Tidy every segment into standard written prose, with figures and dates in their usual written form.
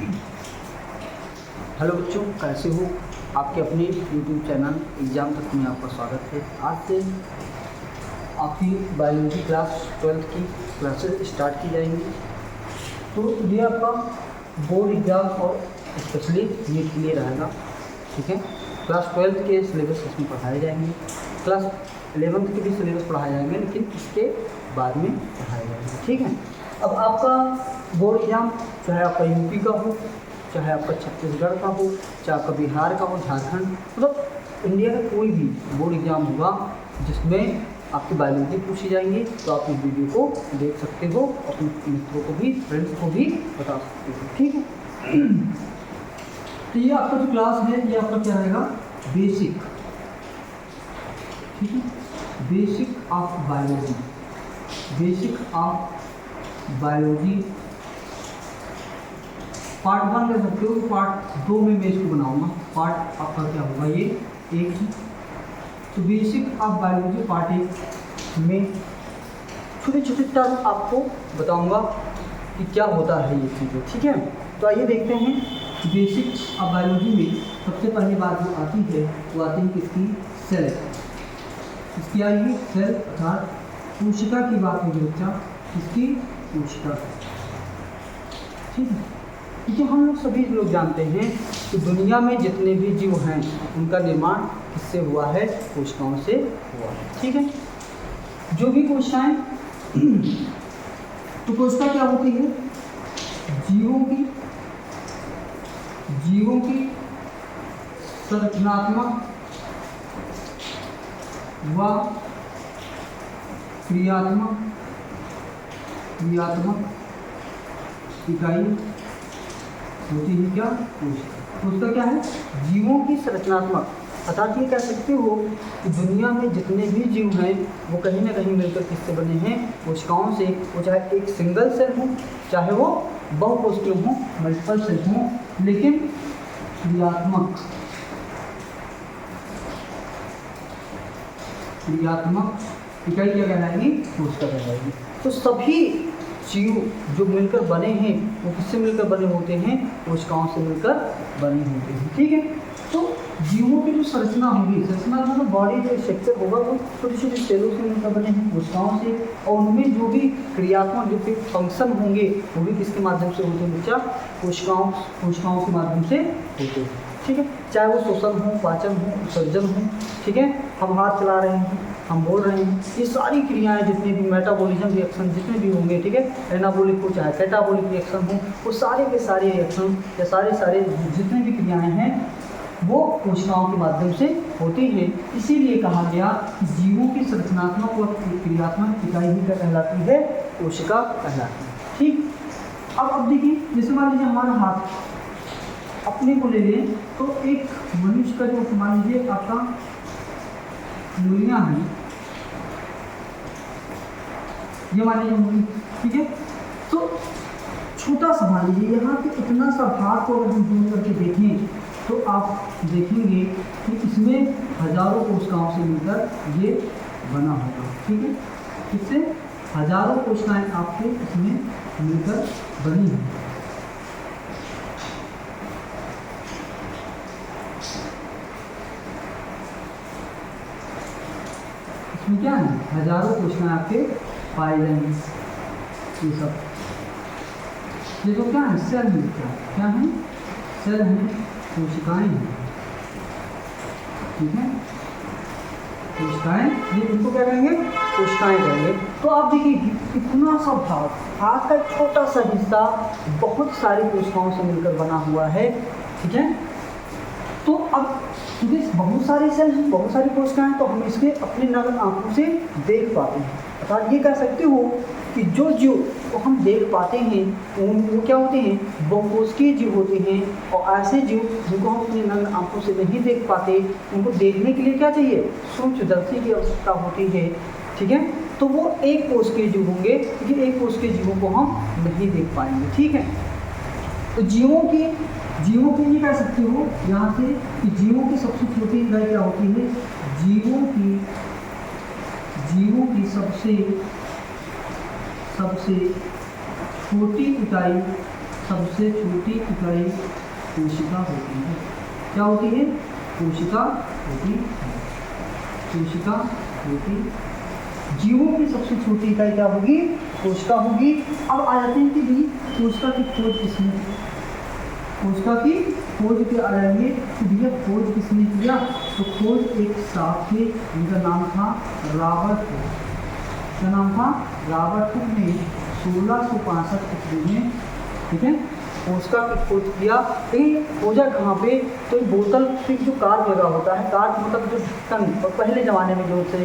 Hello बच्चों, कैसे हो? आपके अपने यूट्यूब चैनल एग्ज़ाम तक में आपका स्वागत है। आज से आपकी बायोलॉजी क्लास 12th की क्लासेस स्टार्ट की जाएंगी। तो ये आपका बोर्ड एग्ज़ाम और स्पेशली नीट के लिए रहेगा, ठीक है। क्लास 12th के सिलेबस इसमें पढ़ाए जाएंगे, क्लास 11th के भी सिलेबस पढ़ाए जाएंगे, लेकिन इसके बाद में पढ़ाए जाएंगे, ठीक है। अब आपका बोर्ड एग्ज़ाम चाहे आपका यूपी का हो, चाहे आपका छत्तीसगढ़ का हो, चाहे आपका बिहार का हो, झारखंड, मतलब इंडिया का कोई भी बोर्ड एग्ज़ाम होगा जिसमें आपकी बायोलॉजी पूछी जाएंगी, तो आप इस वीडियो को देख सकते हो, अपने मित्रों को भी, फ्रेंड्स को भी बता सकते हो, ठीक है। तो ये आपका जो क्लास है ये आपका क्या रहेगा? बेसिक, ठीक है, basic of biology, basic of biology part 1 कर सकते हो। पार्ट 2 में मैं इसको बनाऊंगा। पार्ट आपका क्या होगा? ये एक ही। तो बेसिक ऑफ बायोलॉजी पार्ट 1 में छोटे छोटे टर्म आपको बताऊंगा कि क्या होता है ये चीज़ें, ठीक है। तो आइए देखते हैं। बेसिक ऑफ बायोलॉजी में सबसे पहली बात जो आती है वो आती है किसकी? सेल। इसकी आएगी सेल, अर्थात कोशिका की बात होगी बच्चा, इसकी कोशिका, ठीक है। क्योंकि हम लोग सभी लोग जानते हैं कि दुनिया में जितने भी जीव हैं उनका निर्माण किससे हुआ है? कोशिकाओं से हुआ है, ठीक है। जो भी कोशिकाएं तो कोशिका क्या होती है? जीवों की संरचनात्मक व क्रियात्मक इकाई होती है क्या? कोशिका क्या है? जीवों की संरचनात्मक, अर्थात ये कह सकते हो कि दुनिया में जितने भी जीव हैं वो कहीं ना कहीं मिलकर किससे बने हैं? कोशिकाओं से। वो चाहे एक सिंगल सेल हो, चाहे वो बहुकोशिकीय हो, मल्टीपल सेल हो, लेकिन क्रियात्मक इकाई क्या कहलाएगी? कोशिका कहलाएगी। तो सभी जीव जो मिलकर बने हैं वो किससे मिलकर बने होते हैं? कोशिकाओं से मिलकर बने होते हैं, ठीक है। तो जीवों की जो संरचना होगी, संरचना मतलब बॉडी जो स्ट्रक्चर होगा वो छोटे छोटे सेलों से मिलकर बने हैं, कोशिकाओं से। और उनमें जो भी क्रियात्मक जो भी फंक्शन होंगे वो भी किसके माध्यम से होते हैं बच्चा? कोशिकाओं के माध्यम से होते हैं, ठीक है। चाहे वो श्वसन हो, पाचन हो, उत्सर्जन हो, ठीक है। हम हाथ चला रहे हैं, हम बोल रहे हैं, ये सारी क्रियाएं जितनी भी मेटाबॉलिज्म रिएक्शन जितने भी होंगे, ठीक है, एनाबॉलिक हो चाहे कैटाबॉलिक रिएक्शन हो, वो सारे के सारे रिएक्शन या सारे जितनी भी क्रियाएं हैं वो कोशिकाओं के माध्यम से होती हैं। इसीलिए कहा गया कि जीवों की संरचनात्मक और क्रियात्मक इकाई ही क्या कहलाती है? कोशिका कहलाती है, ठीक। अब देखिए, जैसे मान लीजिए हमारा हाथ अपने को ले लें, तो एक मनुष्य का जो मान लीजिए आपका उंगलियां हैं, ये मान लीजिए, ठीक है। तो छोटा सा मान लीजिए यहाँ पे इतना सा भाग को अगर हम जूम करके देखें तो आप देखेंगे कि इसमें हजारों कोशिकाओं से मिलकर ये बना होगा, ठीक है। इससे हजारों कोशिकाएं आपके इसमें मिलकर बनी हैं। इसमें क्या है? हजारों कोशिकाएं आपके पाए जाएंगे। ये सब ये तो क्या है? सेल है। क्या है? सेल है, कोशिकाएं हैं, ठीक है। कोशिकाएं, ये इनको क्या कहेंगे? कोशिकाएं कहेंगे। तो आप देखिए इतना सा भाग, हाथ का छोटा सा हिस्सा बहुत सारी कोशिकाओं से मिलकर बना हुआ है, ठीक है। तो अब क्योंकि बहुत सारे सेल हैं, बहुत सारी कोशिकाएं, तो हम इसके अपने नग्न आंखों से देख पाते हैं। अर्थात ये कह सकते हो कि जो जीव को हम देख पाते हैं वो क्या होते हैं? बहुकोशिकीय जीव होते हैं। और ऐसे जीव जिनको हम अपने नग्न आंखों से नहीं देख पाते, उनको देखने के लिए क्या चाहिए? सूक्ष्मदर्शी की आवश्यकता होती है, ठीक है। तो वो एक कोशिकीय जीव होंगे, क्योंकि एक कोशिकीय जीवों को हम नहीं देख पाएंगे, ठीक है। तो जीवों की ये कह सकते हो यहाँ से कि जीवों की सबसे छोटी इकाई क्या होती है? जीवों की सबसे छोटी इकाई सबसे छोटी इकाई कोशिका होती है। क्या होती है? कोशिका होती है। कोशिका होती। जीवों की सबसे छोटी इकाई क्या होगी? कोशिका होगी। अब आ जाते हैं कि भी कोशिका की खोज किसने की? कोशिका की खोज के आ जाएंगे कि भैया खोज किसने किया? तो खोज एक साहब थे, उनका नाम था रॉबर्ट हुक। क्या नाम था? रॉबर्ट हुक ने 1665 ईस्वी में, ठीक है, कोशिका की खोज किया। लेकिन खोजा कहाँ पे? तो बोतल पे जो कार्क लगा होता है, कार्क मतलब जो ढक्कन, और पहले ज़माने में जो से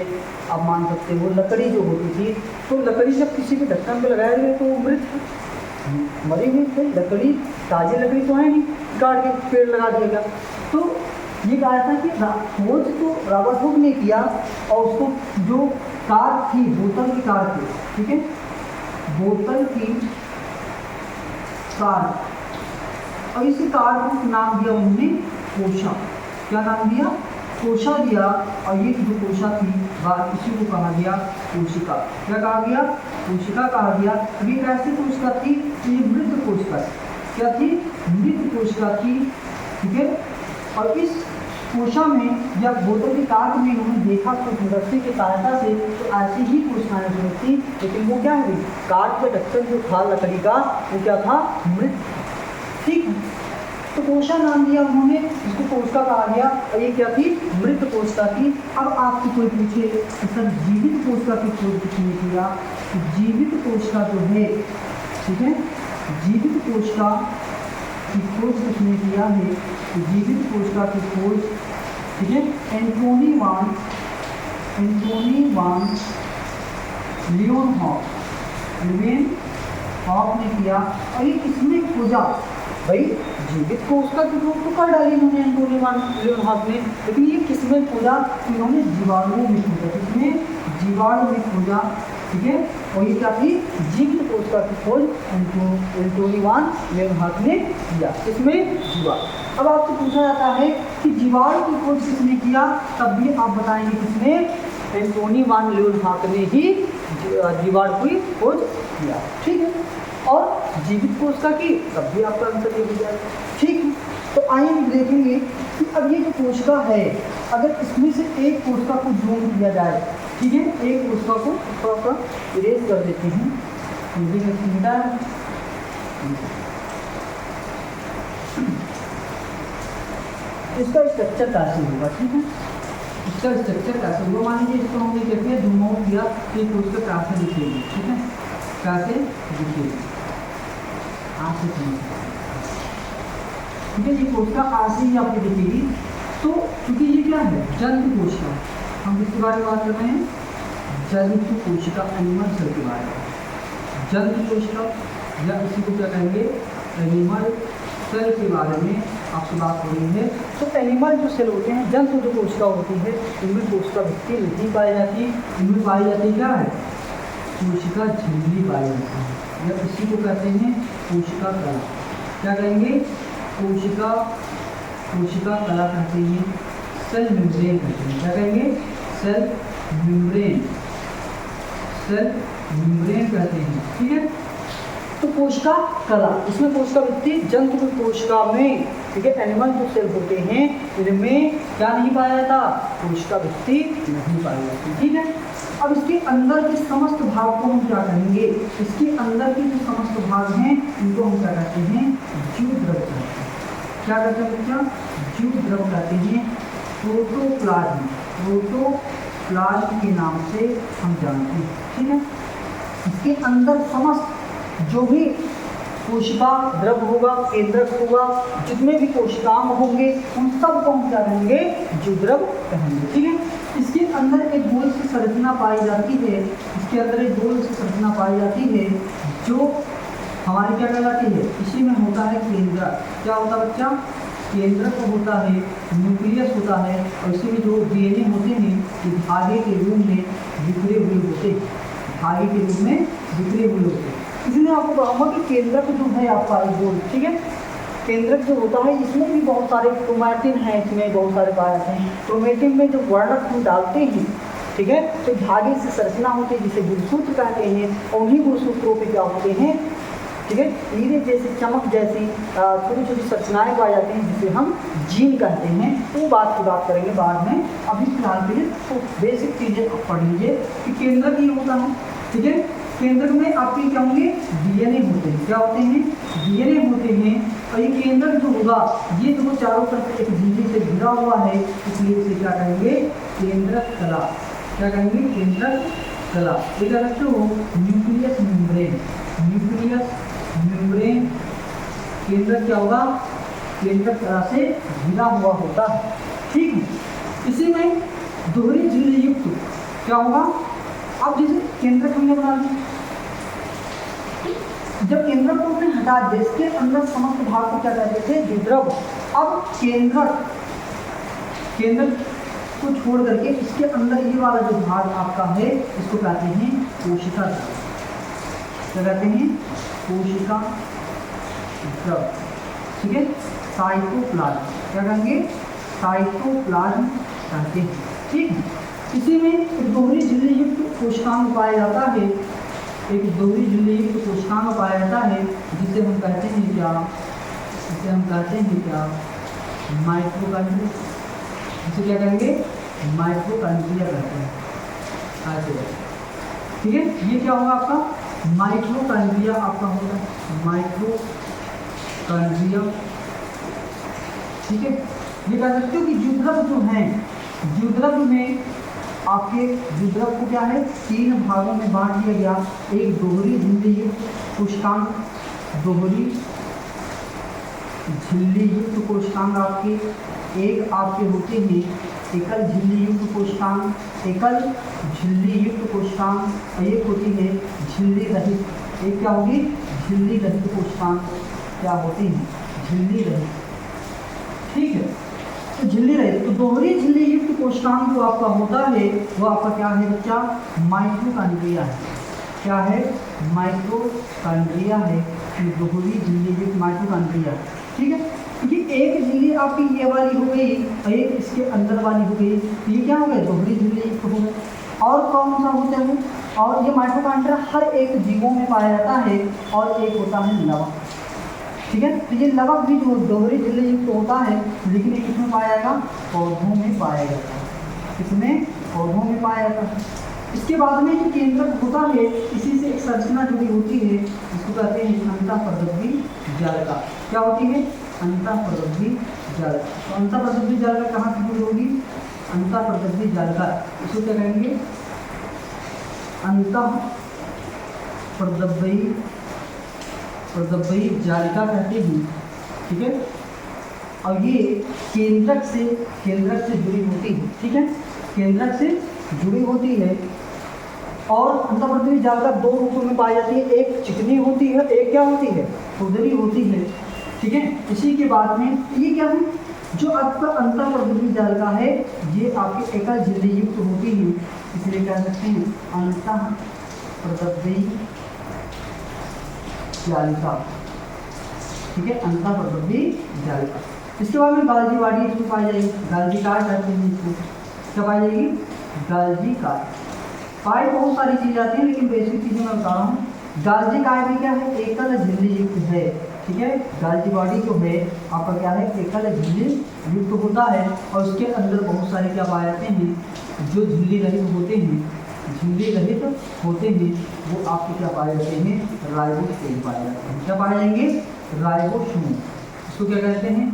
आप मान सकते हो लकड़ी जो होती थी, तो लकड़ी जब किसी के ढक्कन पे लगाया गया तो वो मृत मरी हुई थी। लकड़ी ताज़ी लकड़ी तो है नहीं, काट के पेड़ लगा दिया गया। तो ये कहा था कि खोज तो रॉबर्ट हुक ने किया, और उसको जो कार्क थी, बोतल की कार्क थी, ठीक है, बोतल की कार्क, और इस कार्क को नाम दिया उन्होंने कोशा। क्या नाम दिया? कोशा दिया। और ये जो कोशा थी इसी को कहा गया कोशिका। क्या कहा गया? कोशिका कहा गया। अभी कैसी कोशिका थी? ये मृत कोशिका। क्या थी? मृत कोशिका थी, ठीक है। और इस कोशा में या बोतल की कार्क में उन्होंने देखा तो इंडस्ट्री की सहायता से तो ऐसी ही कोशिकाएं जो थी, लेकिन वो क्या है? कार्क के ढक्कन जो था लकड़ी का, वो क्या था? मृत। ठीक है, तो कोशिका नाम दिया उन्होंने, इसको कोशिका कहा गया। और ये क्या थी? मृत कोशिका थी। अब आपसे कोई पूछे कि सर जीवित कोशिका की खोज किसने किया? तो जीवित कोशिका जो है, ठीक है, जीवित कोशिका की खोज किसने किया है? तो जीवित कोशिका की खोज, ठीक है, एंटोनी वान लियोनहॉफ ने किया। और ये किसने खोजा? भाई जीवित कोशिका की खोज तो कर डाली उन्होंने एंटोनी वान लियोनहॉफ ने, लेकिन ये किसमें खोजा? इन्होंने जीवाणुओं में खोजा। किसमें? जीवाणु में खोजा, ठीक है। और ये क्या थी? जीवित कोशिका की खोज एंटोनी वान लियोनहॉफ ने किया। किसमें? जीवाणु। अब आपसे पूछा जाता है कि जीवाणु की खोज किसने किया? तब भी आप बताएंगे किसने? एंटोनी वान लियोनहॉफ ने ही जीवाणु की खोज किया, ठीक है। और जीवित कोशिका की, तब भी आपका आंसर ये हो जाएगा, ठीक है। तो आइए देखेंगे कि अब ये जो कोशिका है, अगर इसमें से एक कोशिका को जूम किया जाए, ठीक है, एक कोशिका को थोड़ा सा इरेज कर देते हैं, इसका स्ट्रक्चर कैसे होगा, ठीक है, इसका स्ट्रक्चर कैसे होगा? मान लीजिए इसको हमने क्या किया, जूम आउट किया, तो ये कोशिका कैसे दिखेगी, ठीक है, कैसे दिखेगी, आपसे ठीक है, ये कोशिका ऐसे ही आपको दिखेगी। तो क्योंकि ये क्या है? जंतु कोशिका। हम किसके बारे में बात कर रहे हैं? जंतु कोशिका, एनिमल सेल के बारे में। जंतु कोशिका या इसी को क्या कहेंगे? एनिमल सेल के बारे में आपसे बात हो रही है। तो एनिमल जो सेल होते हैं, जंतु जो कोशिका होती है, इनमें कोशिका भित्ति नहीं पाई जाती, इनमें पाई जाती क्या है? कोशिका झिल्ली पाई जाती है, या इसी को कहते हैं कोशिका कला। क्या कहेंगे? कोशिका कला कहते हैं, सेल मेम्ब्रेन कहते हैं। क्या कहेंगे? सेल मेम्ब्रेन कहते हैं, ठीक है। तो कोशिका कला, इसमें कोशिका भित्ति, जंतु की कोशिका में, ठीक है, एनिमल जो सेल होते हैं इनमें क्या नहीं पाया जाता? कोशिका भित्ति नहीं पाई जाती, ठीक है। अब इसके अंदर के समस्त भाग को हम क्या कहेंगे? इसके अंदर के जो समस्त भाग हैं इनको हम क्या कहते हैं? जीव द्रव कहते हैं। क्या कहते हैं बच्चा? जीव द्रव कहते हैं। प्रोटोप्लाज्म के नाम से हम जानते हैं, ठीक है। इसके अंदर समस्त जो भी कोशिका द्रव होगा, केंद्रक होगा, जितने भी कोशिकांग होंगे, उन सब को हम क्या कहेंगे? जीव द्रव कहेंगे, ठीक है। इसके अंदर एक गोल सी संरचना पाई जाती है, इसके अंदर एक गोल सी संरचना पाई जाती है जो हमारी क्या कहलाती है? इसी में होता है केंद्रक। क्या होता है बच्चा? केंद्रक होता है, न्यूक्लियस होता है, और इसी में जो डीएनए होते हैं ये धागे के रूप में बिखरे हुए होते हैं, धागे के रूप में बिखरे हुए होते हैं। इसलिए आपको बताऊंगा कि केंद्रक जो है आपका गोल, ठीक है, केंद्रक जो होता है इसमें भी बहुत सारे क्रोमैटिन हैं, इसमें बहुत सारे पाए जाते हैं। क्रोमैटिन में जो वर्णक हम डालते हैं, ठीक है, तो धागे से संरचना होती है जिसे गुणसूत्र कहते हैं, और उन्हीं गुणसूत्रों पे क्या होते हैं? ठीक है। हीरे जैसी चमक जैसी छोटी छोटी संरचनाएं पाई जाती हैं जिसे हम जीन कहते हैं। वो बात की बात करेंगे बाद में। अभी फिलहाल के लिए तो बेसिक चीज़ें आप पढ़ लीजिए कि केंद्रक ये होता है, ठीक है। केंद्रक में आपके क्या होंगे, डीएनए होते हैं। क्या होते हैं, डीएनए होते हैं। और ये केंद्रक जो होगा ये जो चारों तरफ एक झिल्ली से घिरा हुआ है, इसलिए इसे क्या कहेंगे, केंद्रक कला। क्या कहेंगे, केंद्रक कला। एक रखते हो न्यूक्लियस मेम्ब्रेन, न्यूक्लियस मेम्ब्रेन केंद्रक क्या होगा, केंद्रक कला से घिरा हुआ होता है, ठीक है। इसी में दोहरी झिल्ली युक्त क्या होगा, अब जैसे केंद्रक हमने बना लिया, जब केंद्रक को हमने हटा दिया इसके अंदर समस्त भाग को क्या कहते थे, द्विध्रुव। अब केंद्रक को छोड़ करके इसके अंदर ये वाला जो भाग आपका है इसको कहते हैं कोशिका द्रव। क्या कहते हैं, कोशिका द्रव, ठीक है। साइटोप्लाज्म क्या कहेंगे, साइटोप्लाज्म कहते हैं, ठीक है। इसी में एक दोहरी झिल्ली युक्त कोशिकांग पाया जाता है, एक दोहरी झिल्ली युक्त कोशिकांग पाया जाता है जिसे हम कहते हैं क्या, जिसे हम कहते हैं क्या, माइटोकॉन्ड्रिया। इसे क्या कहेंगे, माइटोकॉन्ड्रिया कहते हैं, ठीक है। ये क्या होगा आपका, माइटोकॉन्ड्रिया आपका होगा, माइटोकॉन्ड्रिया, ठीक है। ये कह सकते हो कि द्विध्रुव जो हैं, द्विध्रुव में आपके द्विध्रुव को क्या है, 3 भागों में बांट दिया गया। एक दोहरी झिल्ली युक्त कोशिकांग, दोहरी झिल्ली युक्त कोशिकांग आपके, एक आपके होते हैं एकल झिल्ली युक्त कोशिकांग, एकल झिल्ली युक्त कोशिकांग, और एक होती है झिल्ली रहित। एक क्या होगी, झिल्ली रहित कोशिकांग क्या होती है, झिल्ली रहित, ठीक है। तो झिल्ली रहित, तो दोहरी झिल्ली युक्त कोशिकांग जो आपका होता है वो आपका क्या है बच्चा, माइटोकॉन्ड्रिया है। क्या है, माइटोकॉन्ड्रिया है, दोहरी झिल्ली युक्त माइटोकॉन्ड्रिया, ठीक है। ये एक झिल्ली आपकी ये वाली हो गई और एक इसके अंदर वाली हो गई, ये क्या हो गया, दोहरी झिल्ली युक्त हो गए। और कौन सा होता है, और ये माइटोकॉन्ड्रिया हर एक जीवों में पाया जाता है, और एक होता है लवक, ठीक है। तो ये लवक भी जो दोहरी झिल्ली युक्त होता है, लेकिन ये किसमें पाया जाएगा, पौधों में पाया जाता है, किसमें, पौधों में पाया जाता है। इसके बाद में जो केंद्रक होता है इसी से एक संरचना जुड़ी होती है, इसको कहते हैं अंतःप्रदब्धी जालिका। क्या होती है, अंतःप्रदब्धी जालिका। तो अंतःप्रदब्धी जालिका कहाँ से जुड़ी होगी, अंतःप्रदब्धी जालिका, इसको क्या कहेंगे, अंतःप्रदब्धी जालिका कहते हैं, ठीक है। और ये केंद्रक से जुड़ी होती है, ठीक है, केंद्रक से जुड़ी होती है। और अंतःप्रदब्धी जालिका 2 रूपों में पाई जाती है, एक चिकनी होती है, एक क्या होती है, खुरदरी होती है, ठीक है। इसी के बाद में ये क्या है, जो आपका अंतःप्रदब्धी जालिका है ये आपकी एकल झिल्ली युक्त होती है, इसलिए कह सकते हैं अंतःप्रदब्धी जालिका, ठीक है, अंतःप्रदब्धी जालिका। इसके बाद में गाल्जी बॉडी इसमें पाई जाएगी, गाल्जी कार कहते हैं इसको, क्या पाई जाएगी, गाल्जी कार। पाई बहुत सारी चीज़ आती है लेकिन बेसिक चीज़ें मैं बता रहा हूँ। गाल्जी कार भी क्या है, एकल झिल्ली युक्त है, ठीक है। गाल्जी बॉडी जो है आपका क्या है, एकल झिल्ली युक्त होता है, और उसके अंदर बहुत सारे क्या पाए जाते हैं, जो झिल्ली रहित होते हैं, झिल्ली रहित होते हैं वो आपके क्या पाए जाते हैं, राइबोसोम पाए जाते हैं। क्या पाए जाएंगे, राइबोसोम, इसको क्या कहते हैं,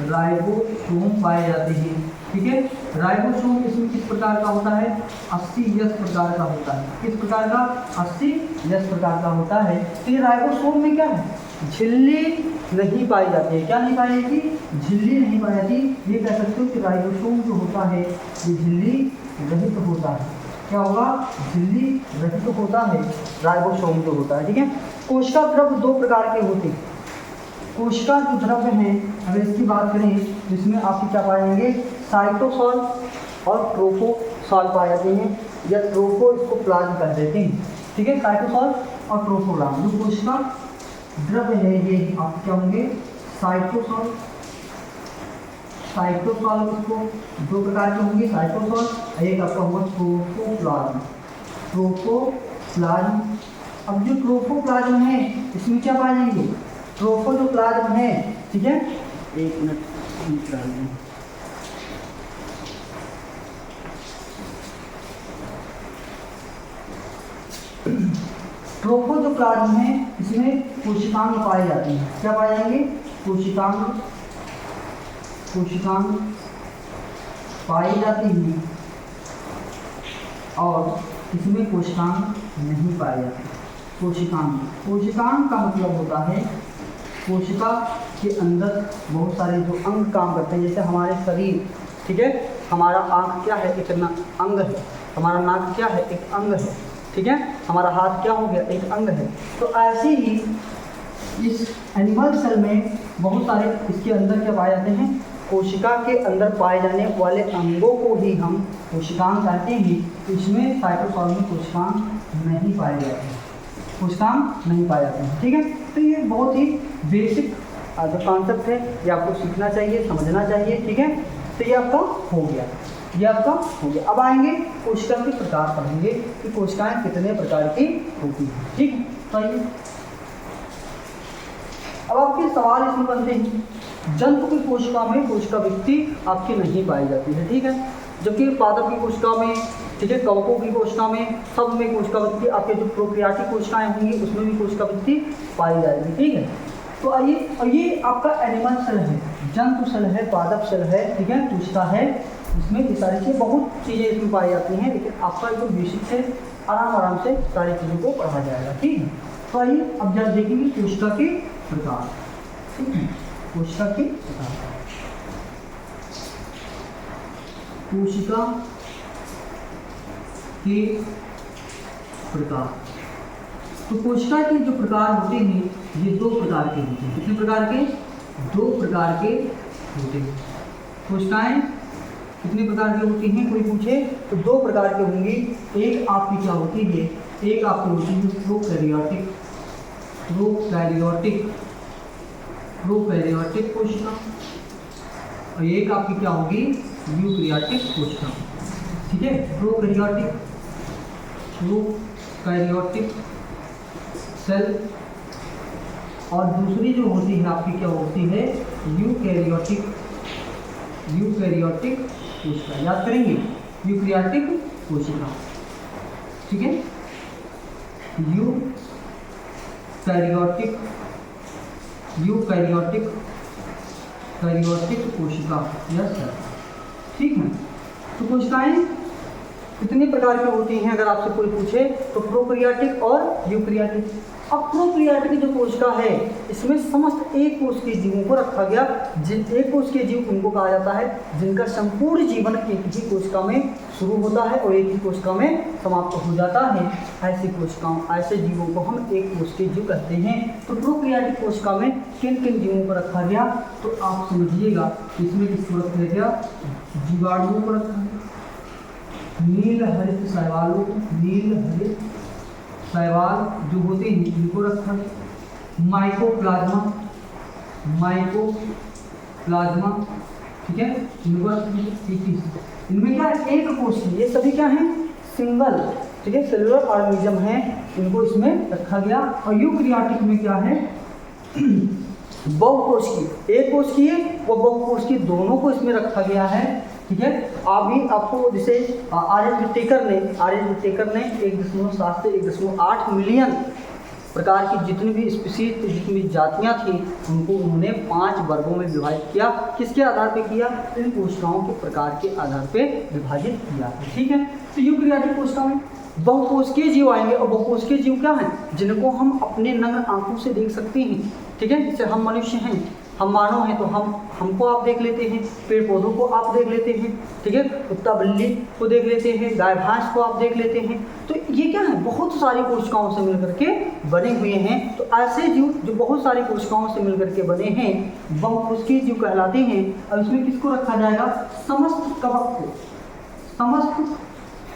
राइबोसोम पाए जाते हैं, ठीक है। राइबोसोम इसमें किस प्रकार का होता है, 80S प्रकार का होता है। किस प्रकार का, 80S प्रकार का होता है। तो ये राइबोसोम में क्या है, झिल्ली नहीं पाई जाती है। क्या नहीं पाई जाती, झिल्ली नहीं पाई जाती। ये कह सकते हो कि राइबोसोम जो होता है ये झिल्ली रहित होता है। क्या होगा, झिल्ली रहित होता है राइबोसोम जो होता है, ठीक है। कोशिका द्रव 2 प्रकार के होते हैं। कोशिका जो द्रव्य हैं अगर इसकी बात करें जिसमें आपके क्या पाए जाएंगे, साइटोसॉल और ट्रोफोसॉल पाए जाते हैं, या ट्रोफो इसको प्लाज्म कर देते हैं, ठीक है। साइटोसॉल और ट्रोफोप्लाज्म जो कोशिका द्रव्य है ये आप क्या होंगे, साइटोसॉल, इसको 2 प्रकार के होंगे, साइटोसॉल, एक आपका होगा ट्रोफोप्लाज्म, अब जो ट्रोफोप्लाज्म है इसमें क्या पाए जाएंगे, ट्रोफो जो प्लाज्म है, ठीक है, एक मिनट निकाल दें। ट्रोफो जो प्लाज्म है इसमें कोशिकांग पाए जाते हैं। क्या पाए जाएंगे, कोशिकांग, कोशिकांग पाई जाती हैं और इसमें कोशिकांग नहीं पाए जाते। कोशिकांग, कोशिकांग का मतलब होता है कोशिका के अंदर बहुत सारे जो अंग काम करते हैं, जैसे हमारे शरीर, ठीक है, हमारा आँख क्या है, एक अंग है, हमारा नाक क्या है, एक अंग है, ठीक है, हमारा हाथ क्या हो गया, एक अंग है। तो ऐसे ही इस एनिमल सेल में बहुत सारे इसके अंदर क्या पाए जाते हैं, कोशिका के अंदर पाए जाने वाले अंगों को ही हम कोशिकांग कहते हैं। इसमें साइटोप्लाज्म में कोशिकांग नहीं पाए जाते हैं, कोशिकांग नहीं पाए जाते हैं, ठीक है। तो ये बहुत ही बेसिक जो कॉन्सेप्ट है ये आपको सीखना चाहिए, समझना चाहिए, ठीक है। तो ये आपका हो गया, ये आपका हो गया। अब आएंगे कोशिका के प्रकार पढ़ेंगे कि कोशिकाएं कितने प्रकार की होती हैं, ठीक है। तो आइए अब आपके सवाल इसमें बनते हैं, जंतु की कोशिका में कोशिका वित्ती आपकी नहीं पाई जाती है, ठीक है, जबकि पादप की कोशिका में, ठीक है, कवकों की कोशिका में, सब में कोशिका वित्ती, आपके जो प्रोकैरियोटिक कोशिकाएं होंगी उसमें भी कोशिका वित्ती पाई जाएगी, ठीक है। तो आइए, और ये आपका एनिमल सेल है, जंतु सेल है, पादप सेल है, ठीक है, कोशिका है, इसमें ये सारी चीज़ें, बहुत चीज़ें इसमें पाई जाती हैं, लेकिन आपका जो बेसिक है आराम से सारी चीज़ों को पढ़ा जाएगा, ठीक है। तो आइए अब जब देखेंगे कोशिका के प्रकार, ठीक है, कोशिका के प्रकार, कोशिका के प्रकार। तो कोशिका के जो प्रकार होते हैं ये दो प्रकार के होते हैं। कितने प्रकार के, दो प्रकार के होते हैं। कोशिकाएं कितने प्रकार की होती हैं, कोई पूछे तो दो प्रकार के होंगी। एक आपकी क्या होती है, एक आपकी होती है प्रोकैरियोटिक, प्रोकैरियोटिक, प्रोकैरियोटिक कोशिका, और एक आपकी क्या होगी, यूकैरियोटिक कोशिका, ठीक है। प्रोकैरियोटिक, प्रोकैरियोटिक सेल, और दूसरी जो होती है आपकी क्या होती है, यूकैरियोटिक, यूकैरियोटिक कोशिका। याद करेंगे, यूकैरियोटिक कोशिका, ठीक है, यूकैरियोटिक, यूकैरियोटिक, कैरियोटिक कोशिका, यस सर, ठीक है। तो कोशिकाएं कितने प्रकार की होती हैं अगर आपसे कोई पूछे तो प्रोकैरियोटिक और यूकैरियोटिक। अब प्रोकैरियोटिक जो कोशिका है इसमें समस्त एक कोश के जीवों को रखा गया, जिन एक कोश के जीव उनको कहा जाता है जिनका संपूर्ण जीवन एक ही कोशिका में शुरू होता है और एक ही कोशिका में समाप्त हो जाता है। ऐसी कोशिकाओं, ऐसे जीवों को हम एक कोश के जीव कहते हैं। तो प्रोकैरियोटिक कोशिका में किन किन जीवों को रखा गया, तो आप समझिएगा, इसमें किसको रखा गया, जीवाणुओं को रखा गया, नील हरित शैवालों, नील हरित शैवाल जो होते हैं इनको रखा गया, माइकोप्लाज्मा, माइकोप्लाज्मा, ठीक है, इनको रखा गया। इनमें क्या है, एक कोश, ये सभी क्या हैं, सिंगल, ठीक है, सेलुलर ऑर्गेनिज्म है, इनको इसमें रखा गया। और यूकैरियोटिक में क्या है, बहुकोश की, एक कोश की है वो बहुकोश की, दोनों को इसमें रखा गया है, ठीक है। अभी आपको जैसे आर.एच. विटेकर ने 1.7 से 1.8 मिलियन प्रकार की जितनी भी स्पीसीज, जितनी भी जातियां थी उनको उन्होंने 5 वर्गों में विभाजित किया। किसके आधार पे किया, इन कोशिकाओं के प्रकार के आधार पे विभाजित किया, ठीक है। तो यूकैरियोटिक कोशिका में बहुकोशिकीय जीव आएंगे, और बहुकोशिकीय जीव क्या हैं, जिनको हम अपने नग्न आंखों से देख सकते हैं, ठीक है। जैसे हम मनुष्य हैं, हम मानव हैं, तो हमको आप देख लेते हैं, पेड़ पौधों को आप देख लेते हैं, ठीक है, कुत्ता बिल्ली को देख लेते हैं, गाय भैंस को आप देख लेते हैं। तो ये क्या है, बहुत सारी कोशिकाओं से मिलकर के बने हुए हैं। तो ऐसे जीव जो बहुत सारी कोशिकाओं से मिलकर के बने हैं बहुकोशिकीय जीव कहलाते हैं। अब इसमें किसको रखा जाएगा, समस्त कवक को, समस्त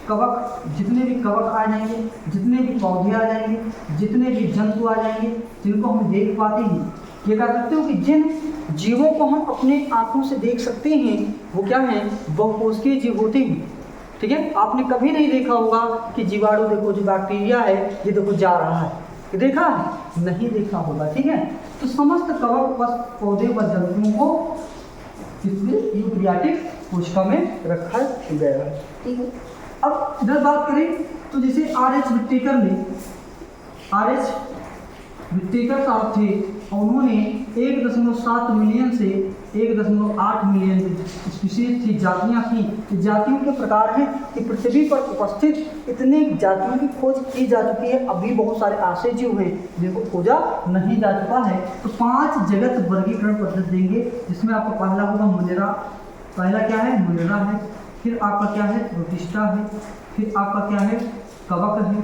कवक, जितने भी कवक आ जाएंगे, जितने भी पौधे आ जाएंगे, जितने भी जंतु आ जाएंगे जिनको हम देख पाते हैं, ये कह सकते हो कि जिन जीवों को हम अपने आंखों से देख सकते हैं वो क्या हैं, बहुकोशिकीय जीव होते हैं, ठीक है। आपने कभी नहीं देखा होगा कि जीवाणु देखो, जो बैक्टीरिया है ये देखो जा रहा है, देखा है? नहीं देखा होगा, ठीक है। तो समस्त कवक पौधे व जंतुओं को इसमें यूकैरियोटिक कोशिका में रखा गया है, ठीक है। अब इधर बात करें तो जैसे आर.एच. विटेकर साहब थे, उन्होंने 1.7 मिलियन से 1.8 मिलियन स्पीशीज थी, जातियाँ थी। जातियों के प्रकार हैं कि पृथ्वी पर उपस्थित इतने जातियों की खोज की जा चुकी है, अभी बहुत सारे ऐसे जीव हैं जिनको खोजा नहीं जा चुका है। तो 5 जगत वर्गीकरण पद्धति देंगे, जिसमें आपका पहला होगा मुनेरा। पहला क्या है? मुनेरा है। फिर आपका क्या है? प्रोटिस्टा है। फिर आपका क्या है? कवक है,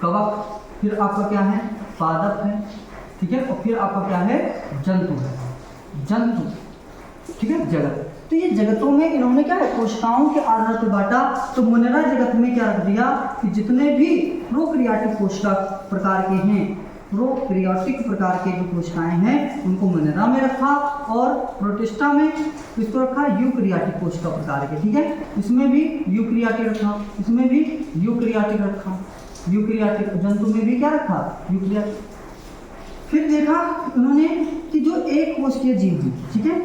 कवक। फिर आपका क्या है? पादप है, ठीक है। और फिर आपका क्या है? जंतु है, जंतु, ठीक है, जगत। तो ये जगतों में इन्होंने क्या है? कोशिकाओं के आधार पर बांटा। तो मुनेरा जगत में क्या रख दिया कि जितने भी प्रोकैरियोटिक कोशिका प्रकार के हैं, प्रोकैरियोटिक प्रकार के जो कोशिकाएं हैं उनको मुनेरा में रखा, और प्रोटिस्टा में इसको रखा यूकैरियोटिक कोशिका प्रकार के, ठीक है। इसमें भी यूकैरियोटिक रखा, इसमें भी यूकैरियोटिक रखा, यूकैरियोटिक। जंतु में भी क्या रखा? यूकैरियोटिक। फिर देखा उन्होंने कि जो एक कोशिकीय जीव है, ठीक है,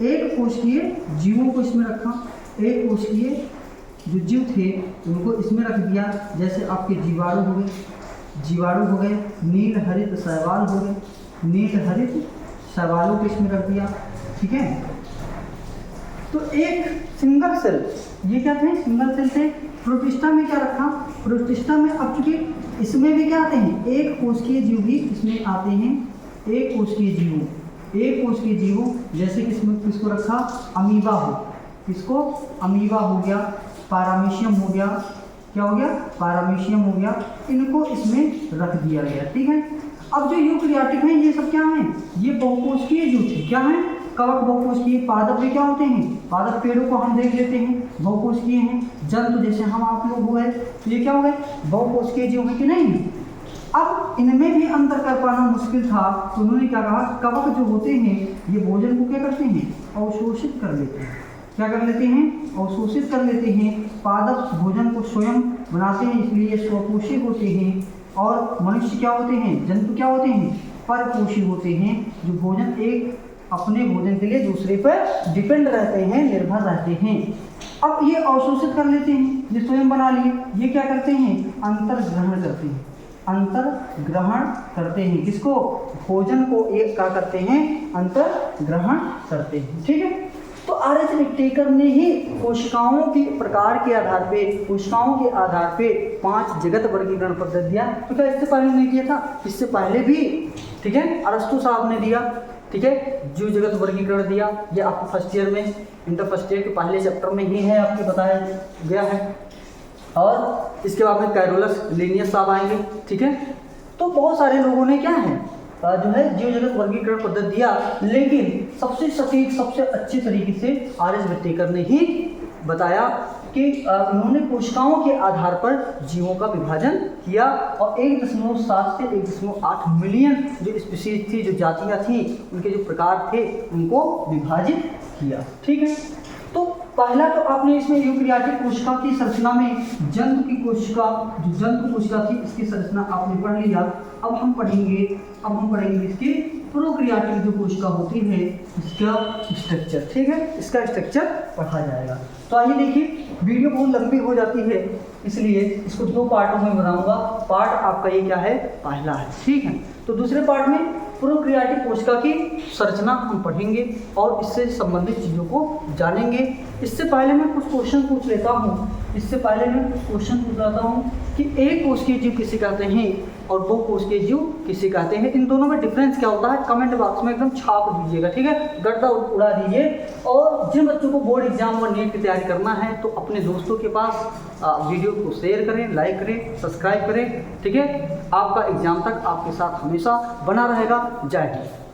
एक कोशिकीय जीवों को इसमें रखा, एक कोशिकीय जो जीव थे उनको इसमें रख दिया। जैसे आपके जीवाणु हो गए, जीवाणु हो गए, नील हरित शैवाल हो गए, नील हरित शैवालों को इसमें रख दिया, ठीक है। तो एक सिंगल सेल, ये क्या थे? सिंगल सेल थे। प्रोटिस्टा में क्या रखा? प्रोटिस्टा में अब चूंकि इसमें भी क्या आते हैं? एक कोशिकीय जीव भी इसमें आते हैं, एक कोशिकीय जीवों, एक कोशिकीय जीवों। जैसे किसको रखा? अमीबा हो, किसको? अमीबा हो गया, पैरामीशियम हो गया, क्या हो गया? पैरामीशियम हो गया। इनको इसमें रख दिया गया, ठीक है। अब जो यूकैरियोटिक हैं ये सब क्या हैं? ये बहुकोशिकीय जीव थे, क्या है? कवक बहुकोशिकीय। पादप भी क्या होते हैं? पादप पेड़ों को हम देख लेते हैं, बहुकोशिकीय हैं। जंतु जैसे हम आप लोग हो गए, तो ये क्या हो गए? बहुकोशिकीय जीव है कि नहीं। अब इनमें भी अंतर कर पाना मुश्किल था, तो उन्होंने क्या कहा? कवक जो होते हैं ये भोजन को क्या करते हैं? अवशोषित कर लेते हैं। क्या कर लेते हैं? अवशोषित कर लेते हैं। पादप भोजन को स्वयं बनाते हैं, इसलिए स्वपोषी होते हैं। और मनुष्य क्या होते हैं? जंतु क्या होते हैं? परपोषी होते हैं, जो भोजन एक अपने भोजन के लिए दूसरे पर डिपेंड रहते हैं, निर्भर रहते हैं। अब ये अवशोषित कर लेते हैं, ये स्वयं बना लिए। ये क्या करते हैं? अंतर ग्रहण करते हैं, अंतर ग्रहण करते हैं। किसको? भोजन को एक क्या करते हैं? अंतर ग्रहण करते हैं, ठीक है। तो आर.एच. विटेकर ने ही कोशिकाओं के प्रकार के आधार पे, कोशिकाओं के आधार पे 5 जगत वर्गीकरण पद्धति दिया। तो क्या इससे पहले नहीं दिया था? इससे पहले भी, ठीक है, अरस्तु साहब ने दिया, ठीक है, जीव जगत वर्गीकरण दिया। ये आपको फर्स्ट ईयर में, इंटर फर्स्ट ईयर के पहले चैप्टर में ही है, आपको बताया गया है। और इसके बाद में कैरोलस लिनियस साहब आएंगे, ठीक है। तो बहुत सारे लोगों ने क्या है जो है जीव जगत वर्गीकरण पद्धति दिया, लेकिन सबसे सटीक, सबसे अच्छे तरीके से आर.एच. विटेकर ने ही बताया कि उन्होंने कोशिकाओं के आधार पर जीवों का विभाजन किया, और 1.7 से 1.8 मिलियन जो स्पीशीज थी, जो जातियाँ थी, उनके जो प्रकार थे, उनको विभाजित किया, ठीक है। तो पहला तो आपने इसमें यूकैरियोटिक कोशिका की संरचना में जंतु की कोशिका, जो जंतु कोशिका थी, इसकी संरचना आपने पढ़ लिया। अब हम पढ़ेंगे इसकी प्रोकैरियोटिक जो कोशिका होती है, इसका स्ट्रक्चर, ठीक है, इसका स्ट्रक्चर पढ़ा जाएगा। तो आइए देखिए, वीडियो बहुत लंबी हो जाती है, इसलिए इसको 2 पार्टों में बनाऊंगा। पार्ट आपका ये क्या है? पहला है, ठीक है। तो दूसरे पार्ट में प्रोकैरियोटिक कोशिका की संरचना हम पढ़ेंगे और इससे संबंधित चीज़ों को जानेंगे। इससे पहले मैं कुछ क्वेश्चन पूछ लेता हूँ कि एक कोशिकीय जीव किसे कहते हैं और बहुकोशिकीय जीव किसे कहते हैं। इन दोनों में डिफरेंस क्या होता है? कमेंट बॉक्स में एकदम छाप दीजिएगा, ठीक है, गर्दा उड़ा दीजिए। और जिन बच्चों को बोर्ड एग्जाम और नीट की तैयारी करना है, तो अपने दोस्तों के पास वीडियो को शेयर करें, लाइक करें, सब्सक्राइब करें, ठीक है। आपका एग्जाम तक आपके साथ हमेशा बना रहेगा। जय हिंद।